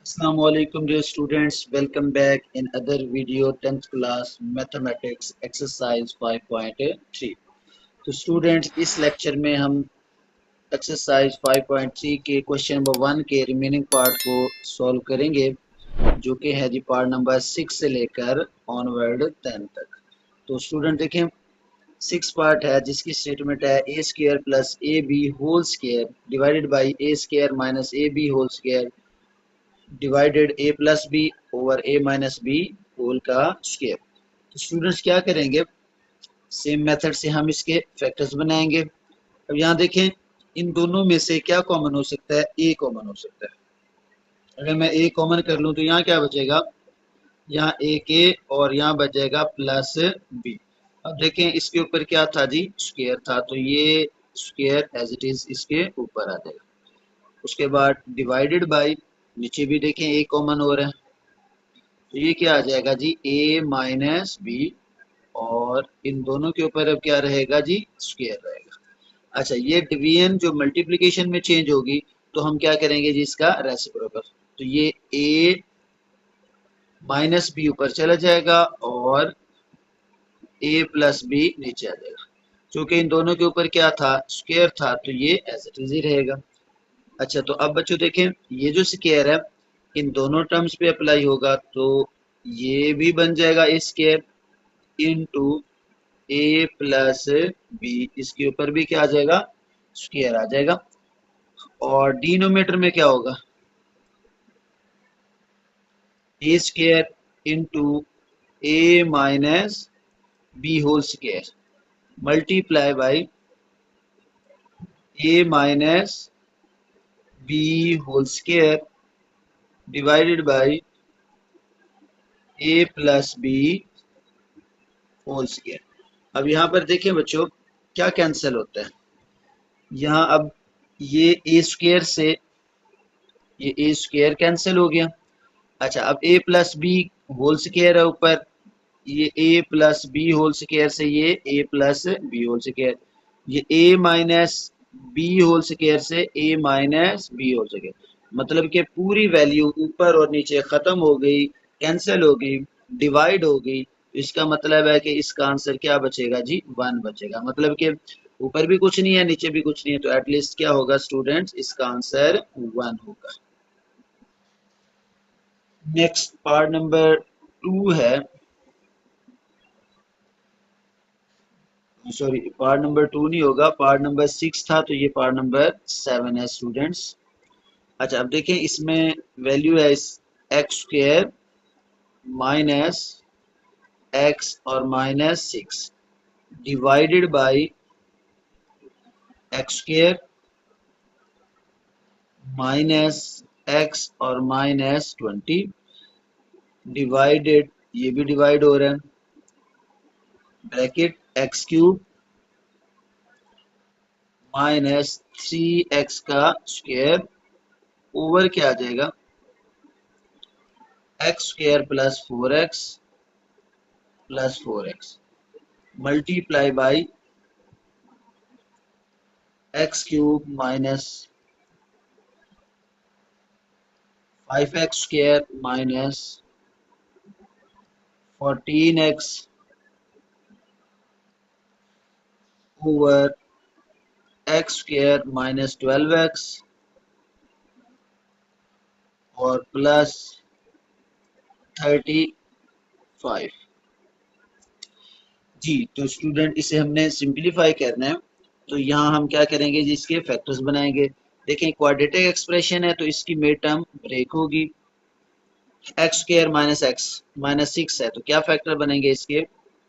Assalamualaikum dear students, welcome back in other video 10th class mathematics exercise 5.3। तो students इस lecture में हम exercise 5.3 के क्वेश्चन नंबर 1 के रिमेनिंग पार्ट को सॉल्व करेंगे, जो कि है जी पार्ट नंबर 6 से लेकर ऑनवर्ड 10 तक। तो स्टूडेंट देखें, 6 पार्ट है जिसकी स्टेटमेंट है a square plus a b whole square divided by a square minus a b whole square divided a plus b over a minus b whole का square. तो स्टूडेंट्स क्या करेंगे, सेम मेथड से हम इसके फैक्टर्स बनाएंगे। अब यहाँ देखें, इन दोनों में से क्या कॉमन हो सकता है, ए कॉमन हो सकता है। अगर मैं ए कॉमन कर लूँ तो यहाँ क्या बचेगा, यहाँ ए के और यहाँ बच जाएगा प्लस बी। अब देखें इसके ऊपर क्या था जी, स्क्वायर था, तो ये स्क्वायर एज इट इज इसके ऊपर आ जाएगा। उसके बाद डिवाइडेड बाई, नीचे भी देखें ए कॉमन हो रहा है, तो ये क्या आ जाएगा जी, ए माइनस बी, और इन दोनों के ऊपर अब क्या रहेगा जी, स्क्वायर रहेगा। अच्छा, ये डिवीजन जो मल्टीप्लिकेशन में चेंज होगी तो हम क्या करेंगे जी, इसका रेसिप्रोकल, तो ये ए माइनस बी ऊपर चला जाएगा और ए प्लस बी नीचे आ जाएगा। क्योंकि इन दोनों के ऊपर क्या था, स्क्वायर था, तो ये एज इट इज ही रहेगा। अच्छा, तो अब बच्चों देखें, ये जो स्क्वायर है इन दोनों टर्म्स पे अप्लाई होगा, तो ये भी बन जाएगा ए स्क्वायर इंटू ए प्लस बी, इसके ऊपर भी क्या आ जाएगा, स्क्वायर आ जाएगा। और डिनोमिनेटर में क्या होगा, a square into a minus b whole square multiply by a minus b whole square divided by a plus b whole square. अब यहाँ पर देखिए बच्चों, क्या कैंसिल होता है, यहाँ अब ये ए स्क्वायर से ये ए स्क्वायर कैंसिल हो गया। अच्छा, अब ए प्लस बी होल स्क्वायर है ऊपर, ये ए प्लस बी होल स्क्वायर से ये ए प्लस बी होल स्क्वायर, ये ए माइनस बी होल स्क्वायर से ए माइनस बी होल स्क्वायर, मतलब कि पूरी वैल्यू ऊपर और नीचे खत्म हो गई, कैंसिल हो गई, डिवाइड हो गई। इसका मतलब है कि इसका आंसर क्या बचेगा जी, 1 बचेगा। मतलब कि ऊपर भी कुछ नहीं है, नीचे भी कुछ नहीं है, तो एटलीस्ट क्या होगा स्टूडेंट्स, इसका आंसर 1 होगा। नेक्स्ट पार्ट नंबर 2 है, सॉरी पार्ट नंबर 2 नहीं होगा, पार्ट नंबर 6 था, तो ये पार्ट नंबर 7 है स्टूडेंट्स। अच्छा, अब देखें इसमें वैल्यू है एक्स स्क्वायर माइनस एक्स और minus 6 divided by x square minus x और माइनस 20 डिवाइडेड, ये भी डिवाइड हो रहा है, bracket x cube minus 3x का स्क्वायर ओवर क्या आ जाएगा, x square plus 4x plus 4x multiply by x cube minus 5x square minus 14x over x square minus 12x और प्लस 35 जी। तो स्टूडेंट इसे हमने सिंप्लीफाई करना है, तो यहाँ हम क्या करेंगे जी, इसके फैक्टर्स बनाएंगे। देखें क्वाड्रेटिक एक्सप्रेशन है, तो इसकी मिड टर्म ब्रेक होगी, x square minus x minus 6 है, तो क्या फैक्टर बनेंगे इसके,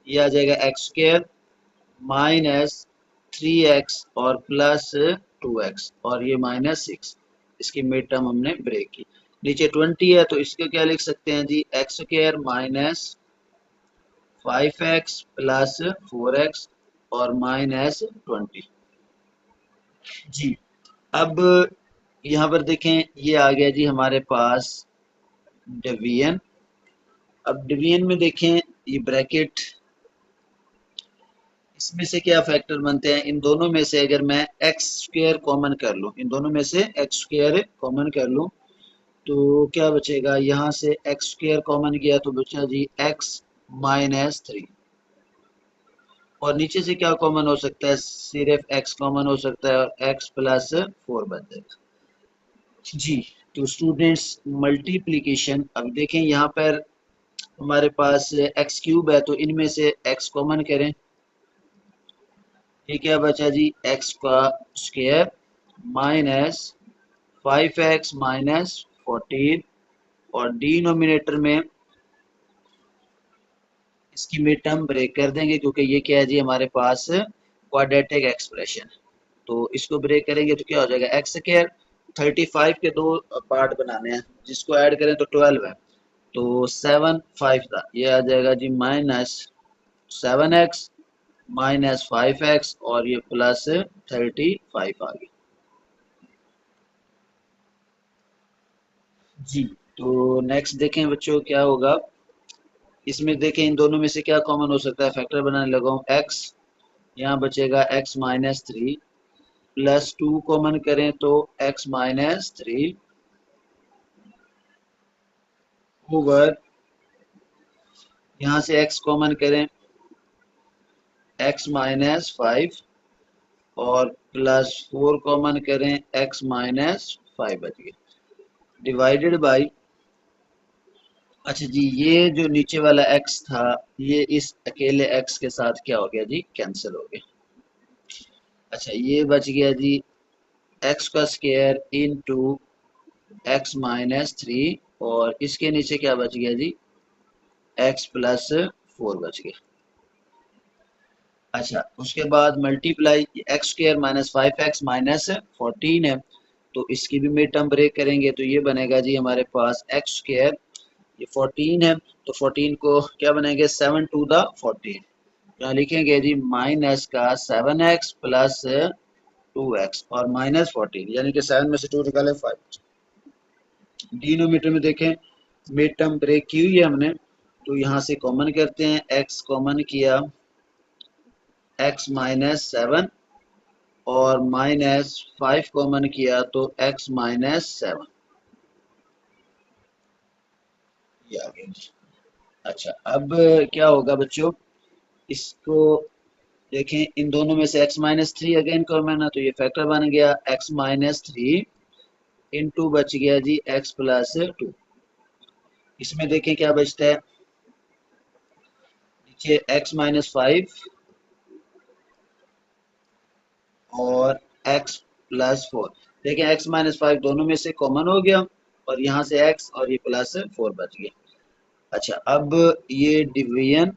ये आ जाएगा एक्स स्क्वायर माइनस 3x और प्लस 2x और ये माइनस 6, इसकी मिड टर्म हमने ब्रेक की। नीचे 20 है, तो इसको क्या लिख सकते हैं जी, x square minus 5x plus 4x और माइनस 20 जी। अब यहाँ पर देखें, ये आ गया जी हमारे पास डिवीजन। अब डिवीजन में देखें, ये ब्रैकेट, इसमें से क्या फैक्टर बनते हैं, इन दोनों में से अगर मैं एक्स स्क्वायर कॉमन कर लूं, इन दोनों में से एक्स स्क्वायर कॉमन कर लूं, तो क्या बचेगा, यहाँ से एक्स स्क्वायर कॉमन गया तो बचा जी एक्स माइनस 3। और नीचे से क्या कॉमन हो सकता है, सिर्फ एक्स कॉमन हो सकता है और एक्स प्लस 4 बन जाएगा जी। तो स्टूडेंट्स मल्टीप्लीकेशन, अब देखें यहाँ पर हमारे पास एक्स क्यूब है तो इनमें से एक्स कॉमन करें, ये क्या बचा जी एक्स का स्क्वायर माइनस 5x माइनस 14, और डिनोमिनेटर में इसकी मिड टर्म ब्रेक कर देंगे क्योंकि ये क्या है जी हमारे पास क्वाड्रेटिक एक्सप्रेशन। तो इसको ब्रेक करेंगे तो क्या हो जाएगा एक्स स्क्वायर, 35 के दो पार्ट बनाने हैं, जिसको ऐड करें तो 12 है, तो 7 5 था, ये आ जाएगा जी माइनस 7x माइनस 5x और ये प्लस 35 आ गया जी। तो नेक्स्ट देखें बच्चों क्या होगा, इसमें देखें इन दोनों में से क्या कॉमन हो सकता है, फैक्टर बनाने लगा हूँ एक्स, यहाँ बचेगा एक्स माइनस 3 प्लस 2 कॉमन करें तो एक्स माइनस 3 ओवर, यहाँ से x कॉमन करें x माइनस 5 और प्लस 4 कॉमन करें x माइनस 5 बच गया, डिवाइडेड बाई, अच्छा जी ये जो नीचे वाला x था ये इस अकेले x के साथ क्या हो गया जी कैंसिल हो गया। अच्छा ये बच गया जी x का स्क्वायर इनटू x माइनस 3 और इसके नीचे क्या बच गया जी x प्लस 4 बच गया। अच्छा उसके बाद multiply x square minus 5x minus 14 है, तो इसकी भी मिड टर्म ब्रेक करेंगे तो ये बनेगा जी हमारे पास एक्स स्क्र, ये 14 है तो 14 को क्या बनेंगे 7 टू द 14, यहाँ लिखेंगे जी माइनस का 7x प्लस 2x और माइनस 14, यानी कि 7 में से 2 निकाले 5। डिनोमीटर में देखें मिड टर्म ब्रेक की हुई है हमने, तो यहाँ से कॉमन करते हैं, x कॉमन किया x माइनस 7 और माइनस 5 कॉमन किया तो x माइनस 7, ये आ गया। अच्छा अब क्या होगा बच्चों, इसको देखें इन दोनों में से x माइनस 3 अगेन कॉमन है तो ये फैक्टर बन गया x माइनस 3 इंटू बच गया जी x प्लस 2, इसमें देखें क्या बचता है नीचे x माइनस 5 और x प्लस 4, देखें x माइनस 5 दोनों में से कॉमन हो गया और यहाँ से x और ये प्लस 4 बच गया। अच्छा अब ये डिवीजन,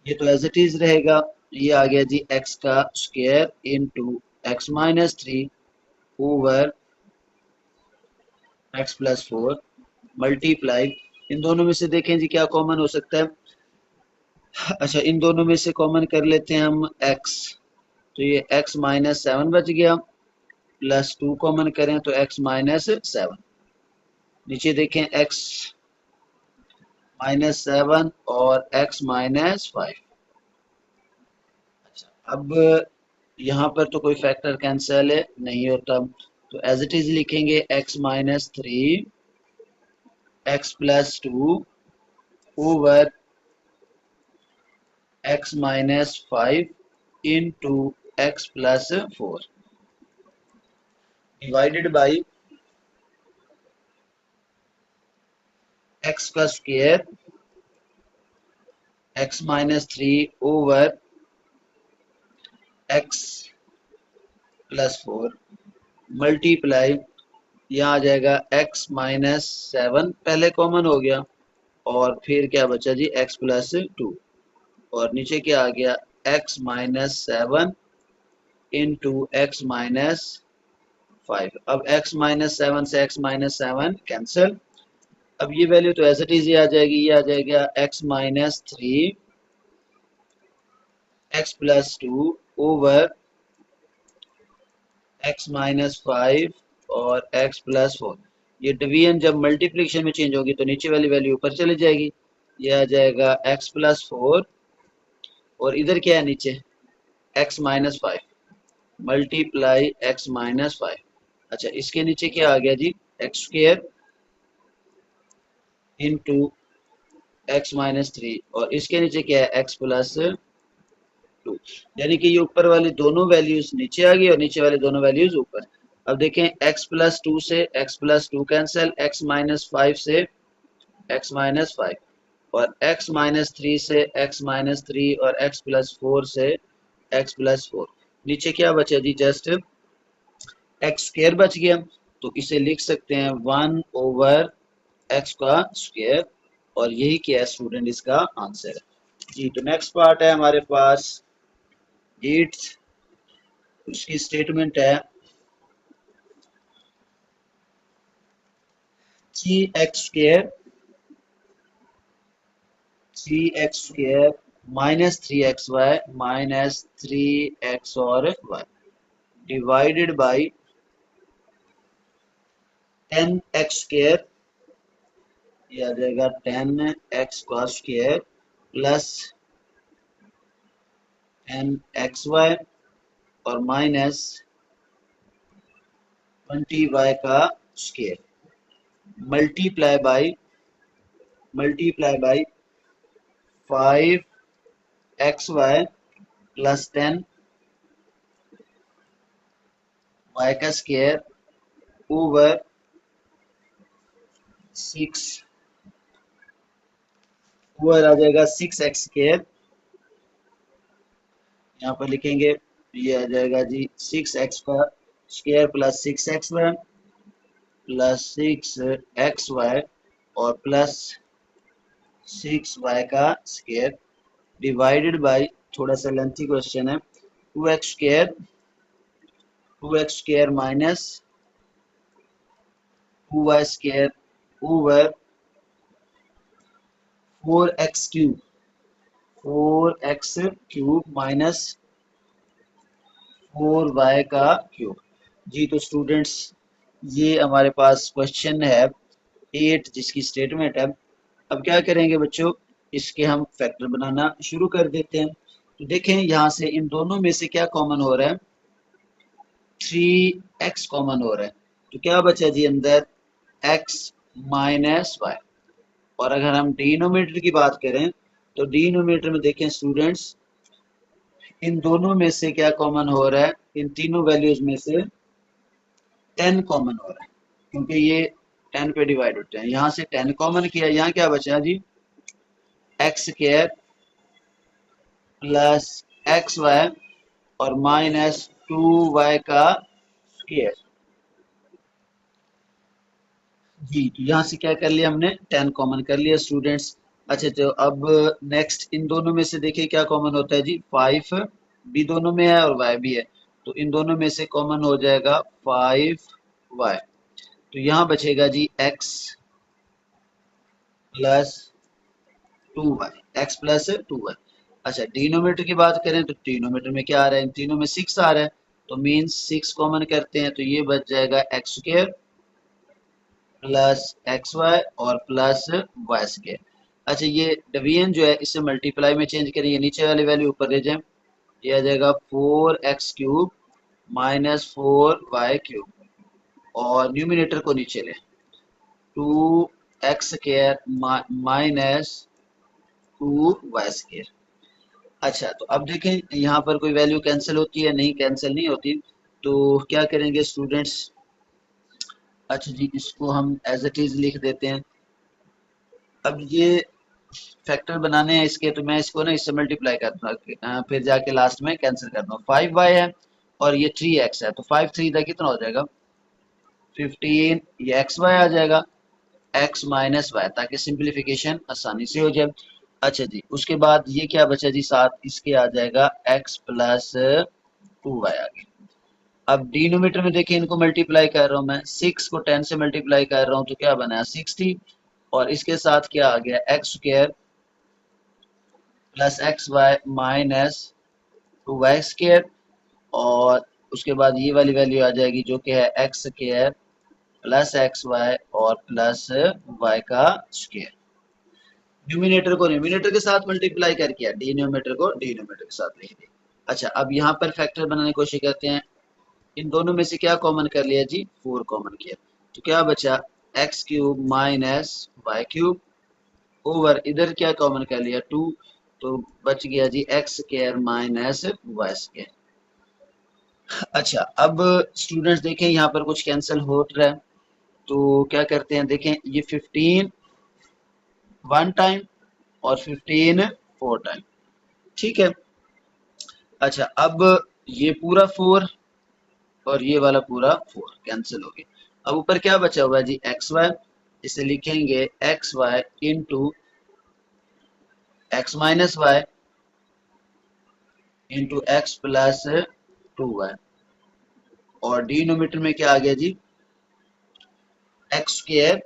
ये तो एज इट इज रहेगा, ये आ गया जी x का square into x minus 3 over x plus 4 multiply, इन दोनों में से देखें जी क्या कॉमन हो सकता है, अच्छा इन दोनों में से कॉमन कर लेते हैं हम x, तो ये x माइनस 7 बच गया, प्लस 2 कॉमन करें तो x माइनस 7, नीचे देखें x माइनस 7 और x माइनस 5। अच्छा अब यहाँ पर तो कोई फैक्टर कैंसिल नहीं होता, तो एज इट इज लिखेंगे x minus 3 x plus 2 over x minus 5 into x plus 4 divided by x का square x minus 3 over x plus 4 multiply, यहाँ आ जाएगा x माइनस 7 पहले कॉमन हो गया और फिर क्या बचा जी x प्लस 2 और नीचे क्या आ गया x minus 7 into x minus 5, अब x माइनस 7 से x माइनस 7 कैंसिल, अब ये वैल्यू तो एज इट इज आ जाएगी, ये आ जाएगा x minus 3 x plus 2 over x minus 5 और x प्लस 4, ये डिवीजन जब मल्टीप्लिकेशन में चेंज होगी तो नीचे वाली वैल्यू ऊपर चली जाएगी, ये आ जाएगा x प्लस 4 और इधर क्या है नीचे x minus 5 multiply x minus 5। अच्छा इसके नीचे क्या आ गया जी, x square into x minus three, और इसके नीचे क्या है, एक्स प्लस टू। यानी कि ये ऊपर वाली दोनों वैल्यूज नीचे आ गई और नीचे वाली दोनों वैल्यूज ऊपर। अब देखें एक्स प्लस टू से x plus two cancel, x minus five से एक्स माइनस फाइव, और एक्स माइनस थ्री से एक्स माइनस थ्री, और एक्स प्लस फोर से एक्स प्लस फोर। नीचे क्या बचा जी, जस्ट एक्स स्क्र बच गया। तो इसे लिख सकते हैं वन ओवर एक्स का स्क्वायर, और यही क्या है स्टूडेंट इसका आंसर है जी। तो नेक्स्ट पार्ट है हमारे पास एट, उसकी स्टेटमेंट है three x square minus three x y minus three x और y divided by ten x square, ये आ जाएगा टेन एक्स का square plus ten x y और माइनस 20y का square multiply by 5xy plus 10y का square over 6 over आ जाएगा 6x square, यहाँ पर लिखेंगे ये आ जाएगा जी 6x का square plus 6xy plus 6xy और प्लस 6y का स्क्वायर डिवाइडेड बाय, थोड़ा सा लेंथी क्वेश्चन है, 2x square minus 2y square over 4x cube minus 4y का क्यूब जी। तो स्टूडेंट्स ये हमारे पास क्वेश्चन है 8 जिसकी स्टेटमेंट है। अब क्या करेंगे बच्चों, इसके हम फैक्टर बनाना शुरू कर देते हैं। तो देखें यहाँ से इन दोनों में से क्या कॉमन हो रहा है, 3x कॉमन हो रहा है। तो क्या बचा जी अंदर, x माइनस वाई। और अगर हम डिनोमिनेटर की बात करें तो डिनोमिनेटर में देखें स्टूडेंट्स, इन दोनों में से क्या कॉमन हो रहा है, इन तीनों वैल्यूज में से 10 कॉमन हो रहा है, क्योंकि ये 10 पे डिवाइड होते हैं। यहाँ से 10 कॉमन किया, यहाँ क्या बचा जी, x square plus x y और माइनस 2y का स्क्वायर जी। तो यहाँ से क्या कर लिया हमने, 10 कॉमन कर लिया स्टूडेंट्स। अच्छा तो अब नेक्स्ट इन दोनों में से देखिए क्या कॉमन होता है जी, 5 भी दोनों में है और y भी है, तो इन दोनों में से कॉमन हो जाएगा 5y। तो यहाँ बचेगा जी x plus 2y, x plus 2y। अच्छा डिनोमिनेटर की बात करें तो डिनोमिनेटर में क्या आ रहा है, इन तीनों में 6 आ रहा है, तो मीन्स 6 कॉमन करते हैं तो ये बच जाएगा x square plus x y और प्लस वाई स्क्वायर। अच्छा ये डिवीजन जो है इसे मल्टीप्लाई में चेंज करेंगे, नीचे वाली वैल्यू ऊपर ले जाएं, ये आ जाएगा 4x cube minus 4y cube, और न्यूमिनेटर को नीचे लें, 2x square minus 2y square. अच्छा तो अब देखें यहाँ पर कोई वैल्यू कैंसिल होती है, नहीं कैंसिल नहीं होती, तो क्या करेंगे स्टूडेंट्स, अच्छा जी इसको हम एज इट इज लिख देते हैं। अब ये फैक्टर बनाने हैं इसके, तो मैं इसको ना इससे मल्टीप्लाई करता हूँ, फिर जाके लास्ट में कैंसिल करता हूँ। 5y है और ये 3x है, तो 5 3 था कितना हो जाएगा 15, ये xy आ जाएगा x माइनस वाई, ताकि सिंप्लीफिकेशन आसानी से हो जाए। अच्छा जी उसके बाद ये क्या बचा जी, साथ इसके आ जाएगा x प्लस 2y आ गया। अब डिनोमिनेटर में देखिए इनको मल्टीप्लाई कर रहा हूँ मैं, 6 को 10 से मल्टीप्लाई कर रहा हूँ तो क्या बनाया 60, और इसके साथ क्या आ गया x square plus x y minus 2y square, और उसके बाद ये वाली वैल्यू आ जाएगी जो कि है x square plus x y और प्लस वाई का स्क्वायर। न्यूमिनेटर को न्यूमिनेटर के साथ मल्टीप्लाई कर किया, डिनोमिनेटर को डिनोमिनेटर के साथ लिख दिया। अच्छा अब यहाँ पर फैक्टर बनाने की कोशिश करते हैं, इन दोनों में से क्या कॉमन कर लिया जी, 4 कॉमन किया, तो क्या बचा x cube minus y cube over इधर क्या कॉमन कर लिया 2, तो बच गया जी x square minus y square. अच्छा अब स्टूडेंट्स देखें यहाँ पर कुछ कैंसिल हो रहा है, तो क्या करते हैं देखें, ये 15 वन टाइम और 15 4 टाइम, ठीक है। अच्छा अब ये पूरा 4 और ये वाला पूरा 4 कैंसिल हो गया। अब ऊपर क्या बचा हुआ है जी एक्स वाई, इसे लिखेंगे x y into x minus y into x plus 2y, और डिनोमिनेटर में क्या आ गया जी एक्स स्क्वायर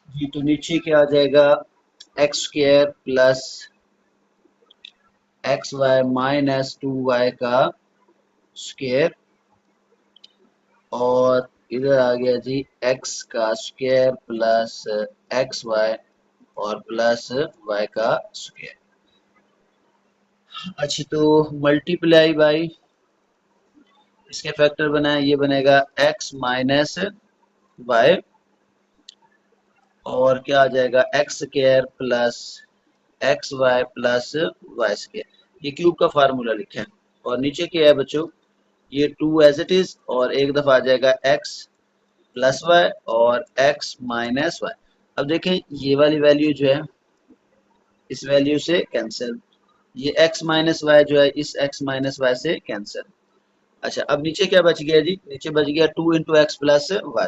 जी, तो नीचे क्या आ जाएगा x square plus x y minus 2y का स्क्वायर, और इधर आ गया जी एक्स का स्क्वायर प्लस एक्स वाई और प्लस वाई का स्क्वायर। अच्छा तो मल्टीप्लाई बाई इसके फैक्टर बनाए, ये बनेगा एक्स माइनस वाई और क्या आ जाएगा x square plus x y plus y square. ये क्यूब का फार्मूला लिखा है, और नीचे क्या है बच्चों, ये 2 एज इट इज, और एक दफा आ जाएगा एक्स प्लस वाई और एक्स माइनस वाई। अब देखें ये वाली वैल्यू जो है इस वैल्यू से कैंसिल, ये x माइनस वाई जो है इस x माइनस वाई से कैंसिल। अच्छा अब नीचे क्या बच गया जी, नीचे बच गया 2 इंटू एक्स प्लस वाई,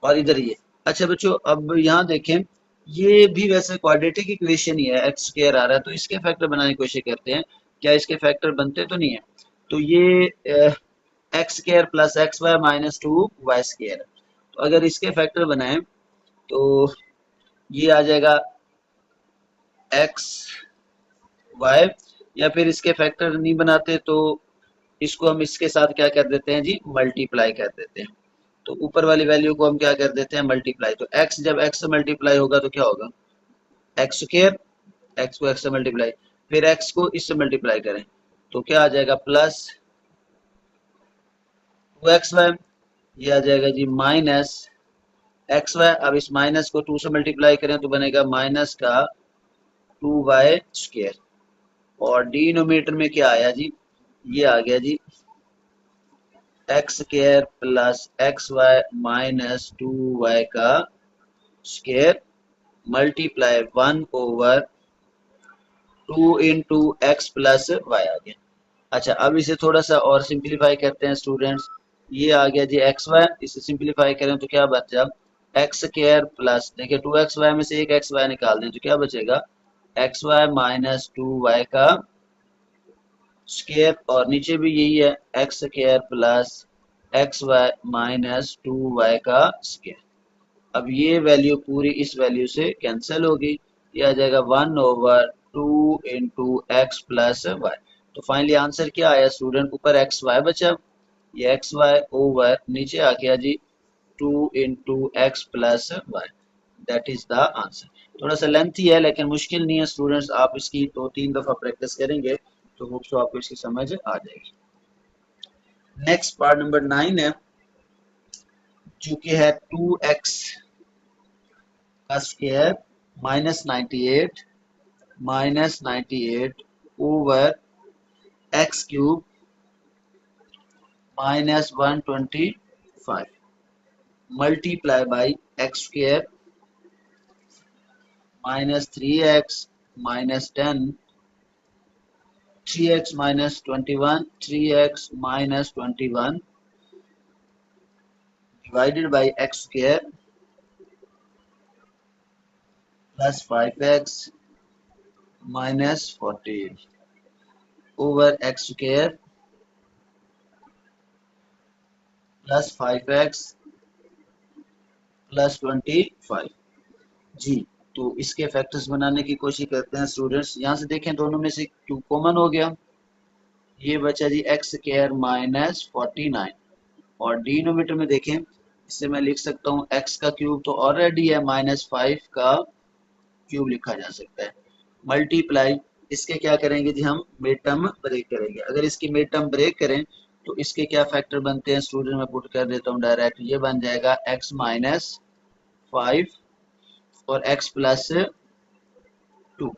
और इधर ये। अच्छा बच्चों अब यहाँ देखें, ये भी वैसे क्वाड्रेटिक इक्वेशन ही है, एक्स स्क्वायर आ रहा है, तो इसके फैक्टर बनाने की कोशिश करते हैं, क्या इसके फैक्टर बनते तो नहीं है। तो ये x square plus x y minus 2 y square, तो अगर इसके फैक्टर बनाएं तो ये आ जाएगा एक्स वाई, या फिर इसके फैक्टर नहीं बनाते तो इसको हम इसके साथ क्या कर देते हैं जी मल्टीप्लाई कर देते हैं, तो ऊपर वाली वैल्यू को हम क्या कर देते हैं मल्टीप्लाई, तो x जब x से मल्टीप्लाई होगा तो क्या होगा एक्स स्क्वायर, एक्स को x से मल्टीप्लाई, फिर x को इससे मल्टीप्लाई करें तो क्या आ जाएगा प्लस 2xy, ये आ जाएगा जी माइनस एक्स वाई। अब इस माइनस को 2 से मल्टीप्लाई करें तो बनेगा माइनस का 2y स्क्वायर, और डिनोमिनेटर में क्या आया जी, ये आ गया जी x square plus x y minus 2y का square multiply 1 over 2 into x plus y आ गया। अच्छा अब इसे थोड़ा सा और सिंप्लीफाई करते हैं स्टूडेंट्स, ये आ गया जी एक्स वाई, इसे सिंप्लीफाई करें तो क्या बचा एक्स स्क्वायर प्लस, देखिए 2xy में से एक एक्स वाई निकाल दें तो क्या बचेगा एक्स वाई माइनस 2y का स्क्वायर, और नीचे भी यही है x square plus x y minus 2y का स्क्वायर। अब ये वैल्यू पूरी इस वैल्यू से कैंसिल होगी, ये आ जाएगा 1 over 2 into x plus y. तो फाइनली आंसर क्या आया स्टूडेंट, ऊपर एक्स वाई बचा, ये एक्स वाई ओवर नीचे आ गया जी 2 into x plus y, that is the answer. थोड़ा सा लेंथी है लेकिन मुश्किल नहीं है स्टूडेंट्स, आप इसकी 2-3 दफा प्रैक्टिस करेंगे तो होप सो आपको इसकी समझ आ जाएगी। नेक्स्ट पार्ट नंबर 9 है जो कि है 2x का square minus 98 over x cube minus 125 multiply by x square minus 3x minus 10 3x minus 21 3x minus 21 divided by x square plus 5x minus 40 over x square plus 5x plus 25 जी। तो इसके factors बनाने की कोशिश करते हैं students, यहाँ से देखें दोनों में से क्यूब कॉमन हो गया, ये बचा जी एक्स स्क्वायर माइनस 49, और डिनोमिनेटर में देखें इससे मैं लिख सकता हूँ x का क्यूब तो ऑलरेडी है -5 का क्यूब लिखा जा सकता है, मल्टीप्लाई इसके क्या करेंगे जी, हम मिड टर्म ब्रेक करेंगे। अगर इसकी मिड टर्म ब्रेक करें तो इसके क्या फैक्टर बनते हैं स्टूडेंट, मैं पुट कर देता हूँ डायरेक्ट। ये बन जाएगा x माइनस 5 और x प्लस 2।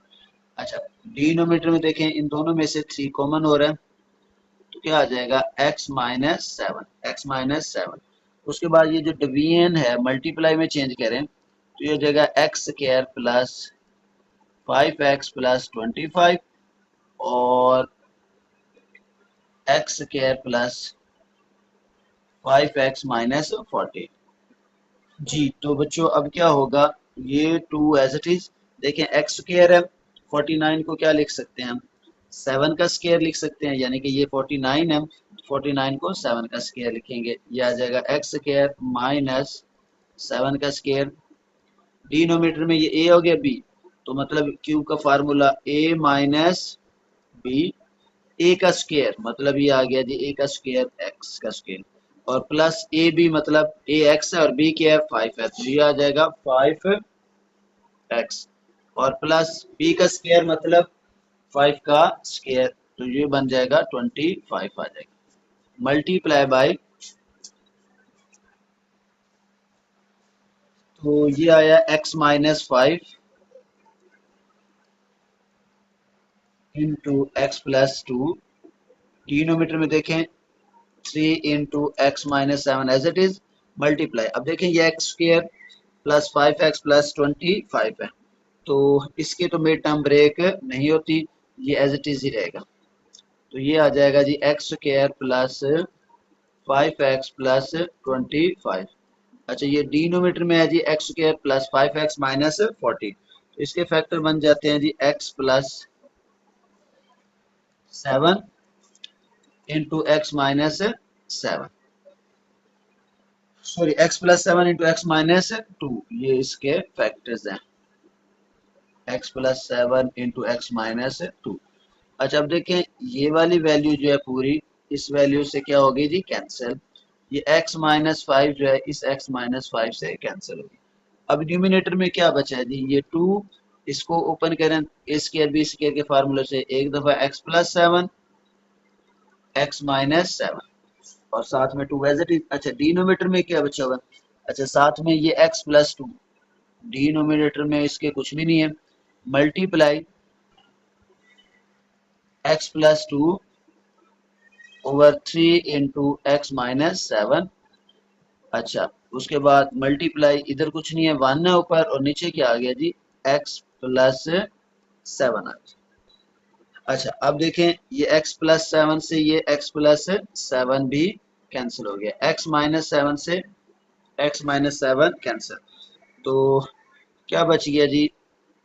अच्छा, डिनोमिनेटर में देखें इन दोनों में से 3 कॉमन हो रहा है तो क्या आ जाएगा x माइनस 7, एक्स माइनस 7। उसके बाद ये जो डिवीजन है मल्टीप्लाई में चेंज करें तो ये हो जाएगा x square plus 5x plus 25 और x square plus 5x minus 40। जी तो बच्चों अब क्या होगा, ये 2 एज इट इज। देखें एक्स स्क्वायर है, 49 को क्या लिख सकते हैं हम, 7 का स्क्वायर लिख सकते हैं, यानी कि ये 49 है, 49 को 7 का स्क्वायर लिखेंगे, ये आ जाएगा एक्स स्क्वायर माइनस 7 का स्क्वायर। डिनोमिनेटर में ये a हो गया b, तो मतलब क्यूब का फार्मूला a माइनस बी, ए का स्क्वायर मतलब ये आ गया जी ए का स्क्वायर एक्स का स्क्वायर, और प्लस ए बी मतलब ए एक्स है और बी क्या है 5 है, तो ये आ जाएगा 5x और प्लस बी का स्क्वायर मतलब 5 का स्क्वायर, तो ये बन जाएगा 25 आ जाएगा। मल्टीप्लाई बाय, तो ये आया x minus 5 into x plus 2। Denominator में देखें 3 into x minus 7 as it is, multiply. अब देखें ये x square plus 5x plus 25 है, तो इसके तो मिड टर्म ब्रेक नहीं होती, ये एज इट इज ही रहेगा। तो ये आ जाएगा जी x square plus 5x plus 25। अच्छा, ये डिनोमिनेटर में है जी x square plus 5x minus 40, तो इसके फैक्टर बन जाते हैं जी x plus 7 into x minus 7, sorry x plus 7 into x minus 2, ये इसके फैक्टर्स हैं, x plus 7 into x minus 2। अच्छा अब देखें ये वाली वैल्यू जो है पूरी इस वैल्यू से क्या होगी जी कैंसिल, ये x माइनस 5 जो है इस x माइनस 5 से कैंसिल होगी। अब न्यूमिनेटर में क्या बचा है जी, ये 2, इसको ओपन करें ए स्क्वायर बी स्क्वायर के फार्मूले से, एक दफा x प्लस 7 एक्स माइनस 7 और साथ में 2 एज इट इज। अच्छा डिनोमिनेटर में क्या बचा हुआ, अच्छा साथ में ये x प्लस 2, डिनोमिनेटर में इसके कुछ भी नहीं है, multiply x plus 2 over 3 into x minus 7। अच्छा उसके बाद मल्टीप्लाई, इधर कुछ नहीं है 1 है ऊपर और नीचे क्या आ गया जी x प्लस 7 आ गया। अच्छा अब देखें ये x प्लस 7 से ये x प्लस 7 भी कैंसिल हो गया, x माइनस 7 से x माइनस 7 कैंसिल, तो क्या बच गया जी,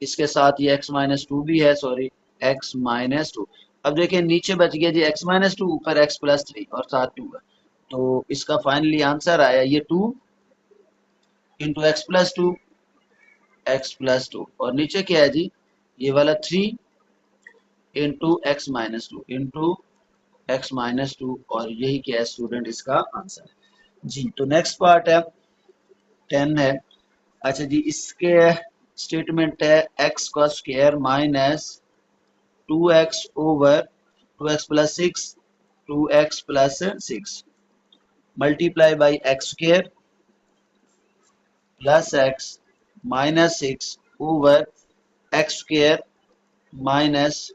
इसके साथ ये x माइनस 2 भी है, सॉरी x माइनस 2। अब देखिए नीचे बच गया जी x माइनस 2, ऊपर x प्लस 3 और साथ 2 है, तो इसका फाइनली आंसर आया ये 2 into x plus 2, x plus 2 और नीचे क्या है जी ये वाला 3 into x minus 2 into x minus 2, और यही क्या है स्टूडेंट इसका आंसर है जी। तो नेक्स्ट पार्ट है 10 है। अच्छा जी इसके स्टेटमेंट है एक्स का square minus 2x over 2x plus 6 2x plus 6 multiply by x square plus x minus 6 over x square minus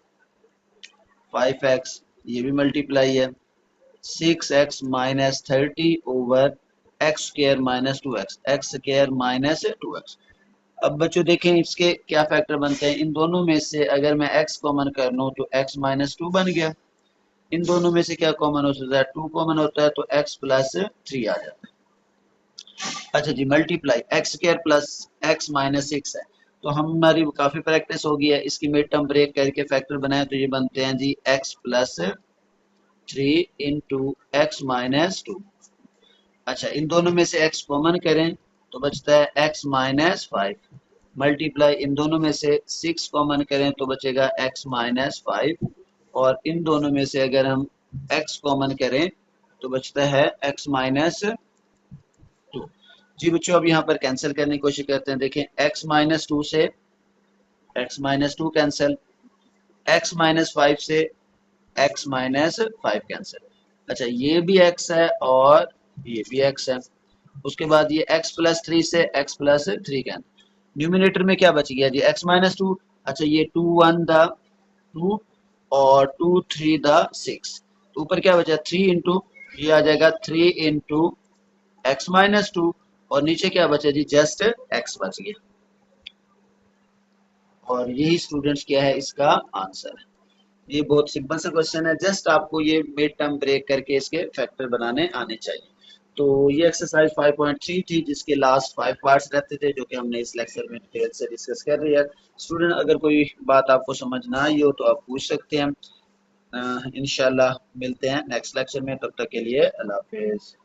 5x, ये भी मल्टीप्लाई है, 6x minus 30 over x square minus 2x, x square minus 2x। अब बच्चों देखें इसके क्या factor बनते हैं, इन दोनों में से अगर मैं x कॉमन कर लूँ तो x माइनस 2 बन गया, इन दोनों में से क्या कॉमन हो सकता है, 2 कॉमन होता है तो x प्लस 3 आ जाता है। अच्छा जी multiply x square plus x minus 6 है, तो हमारी काफी प्रैक्टिस हो गई है, इसकी मिड टर्म ब्रेक करके फैक्टर बनाए तो ये बनते हैं जी x plus 3 into x minus 2। अच्छा इन दोनों में से x कॉमन करें तो बचता है x माइनस 5, मल्टीप्लाई इन दोनों में से 6 कॉमन करें तो बचेगा x माइनस 5, और इन दोनों में से अगर हम x कॉमन करें तो बचता है x माइनस 2। जी बच्चों अब यहाँ पर कैंसिल करने की कोशिश करते हैं, देखें x माइनस 2 से x minus 2 cancel, x minus 5 से x माइनस 5 कैंसिल। अच्छा ये भी x है और ये भी x है। उसके बाद ये x प्लस 3 से x प्लस 3 कैंसिल। न्यूमिनेटर में क्या बच गया जी x माइनस 2। अच्छा ये 2 1 द 2 और 2 3 द 6। तो ऊपर क्या बचा 3 इंटू, ये आ जाएगा 3 इंटू x माइनस 2 और नीचे क्या बचा जी जस्ट x बच गया। और यही स्टूडेंट्स क्या है इसका आंसर है। ये बहुत सिंपल सा क्वेश्चन है, जस्ट आपको ये मिड टर्म ब्रेक करके इसके फैक्टर बनाने आने चाहिए। तो ये एक्सरसाइज 5.3 थी जिसके लास्ट 5 पार्ट्स रहते थे जो कि हमने इस लेक्चर में डिटेल से डिस्कस कर लिया। स्टूडेंट अगर कोई बात आपको समझ ना आई हो तो आप पूछ सकते हैं। इंशाल्लाह मिलते हैं नेक्स्ट लेक्चर में, तब तक के लिए अल्लाह हाफिज।